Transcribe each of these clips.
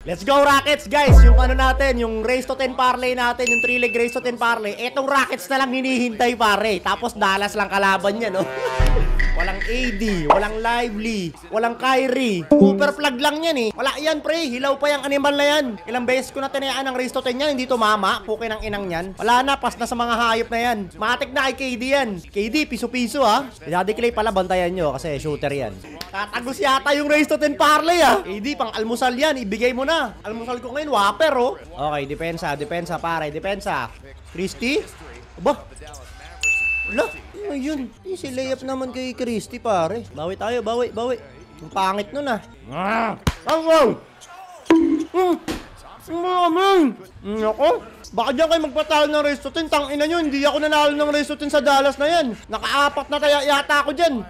Let's go Rockets guys, yung ano natin, yung race to 10 parlay natin, yung 3-leg race to 10 parlay. Etong Rockets na lang hinihintay pare, tapos Dallas lang kalaban niya no. Walang AD, walang Lively, walang Kyrie. Cooper plug lang yan eh. Wala yan pre, hilaw pa yung animal na yan. Ilang beses ko na tinayaan ng race to 10 yan, hindi tumama. Pukin ang inang yan. Wala na, pas na sa mga hayop na yan. Matik na kay KD yan. KD, piso-piso ha. Daddy Clay pala, bantayan nyo kasi shooter yan. Tatagos yata yung race to 10 parlay ha. KD, pang almusal yan, ibigay mo na. Almusal ko ngayon, whopper oh. Okay, depensa pare, depensa. Christy? Aba? Wala. Ayun, si layup naman kay Christy pare. Bawi tayo, bawi. Ang pangit nun ah. Wow! Ako, baka dyan kayo magpatalo ng race to 10. Tangina nyo, hindi ako nanalo ng race to 10 sa Dallas na yan. Naka-apat na kaya yata ako dyan.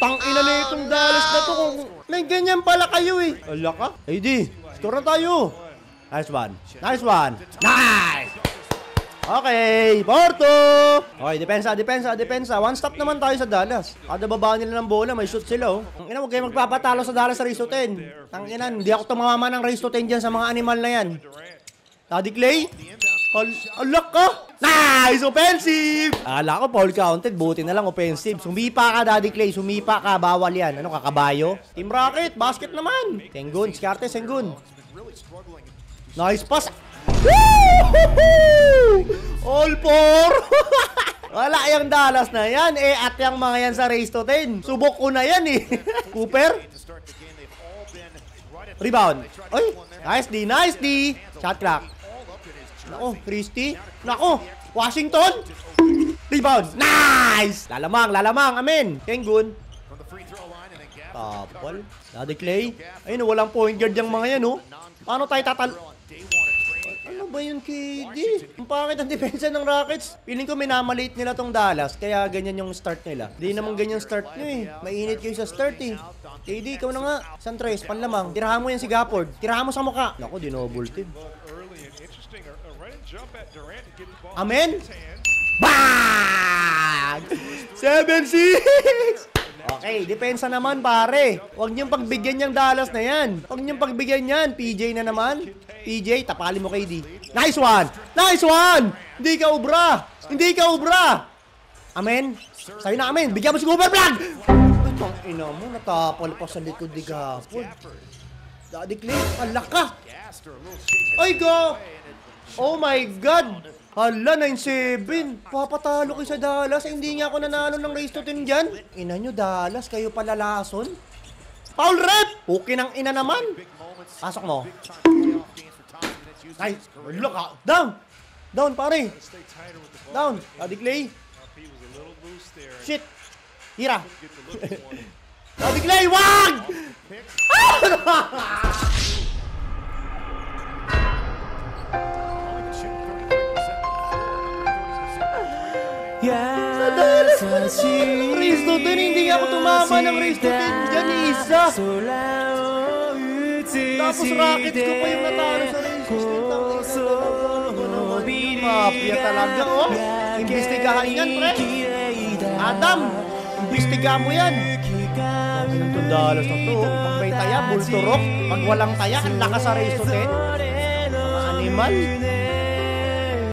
Tangina na itong Dallas na to. Kung may ganyan pala kayo eh. Ala ka? AD, score na tayo. Nice one. Nice! Okay, Porto! Okay, depensa. One stop naman tayo sa Dallas. Kada baba nila ng bola, may shoot sila oh. Ang ina, huwag kayo magpapatalo sa Dallas sa race to 10. Ang ina, hindi ako tumama ng race to 10 dyan sa mga animal na yan. Daddy Clay? Alak ka! Nice! Offensive! Ala ko, foul counted. Buti na lang offensive. Sumipa ka, Daddy Clay. Sumipa ka. Bawal yan. Ano, kakabayo? Team Rocket, basket naman. Sengun, Skarte, Sengun. Nice pass. All four. Wala yung Dallas na yan eh, at yung mga yan sa race to 10. Subok ko na yan eh. Cooper. Rebound. Oy, nice D. Shot clock. Nako, Christy. Nako, Washington. Rebound. Nice. Lalamang. Amen. Kengun. Tapol. Daddy Clay. Ayun, walang point guard yung mga yan oh. Paano tayo Ano ba yun, KD? Ang pangit ang depensa ng Rockets. Feeling ko minamaliit nila tong Dallas, kaya ganyan yung start nila. Di naman ganyan start nyo eh. Mainit kayo sa start eh. KD, ikaw na nga. Santres, panlamang. Tirahan mo yan si Gafford. Tirahan mo sa mukha. Naku, dinouble team. Amen? Bang! 7-6! Okay, depensa naman pare. Huwag niyong pagbigyan yung Dallas na yan. Huwag niyong pagbigyan yan. PJ na naman. PJ, tapalin mo kay D. Nice one! Hindi ka ubra! Amen? Sa'yo na amen. Bigyan mo si Cooper Plug! Ang ina mo, natapal pa sa likod ni Gafford. Daddy Clay, alak ka! Ay go! Oh my God! Hala, 9-7. Papatalo kayo sa Dallas. Hindi nga ako nanalo ng race to 10 dyan. Ina nyo, Dallas. Kayo palalason. Foul rep! Okay ng ina naman. Pasok mo. Nice. Look out. Down, pare. Down. Daddy Clay. Shit. Hira. Daddy Clay, wag! Sa Dallas na naman. Race to 10, hindi ako tumama ng race to 10 dyan, isa. Tapos Rockets ko pa yung natalo sa race to 10. Mafia talaga, oh. Imbestigahan yan, pre. Adam, imbestigahan mo yan. Ang itong Dallas na to, pag may taya, bulturok. Pag walang taya, ang lakas sa race to 10. Mga animal.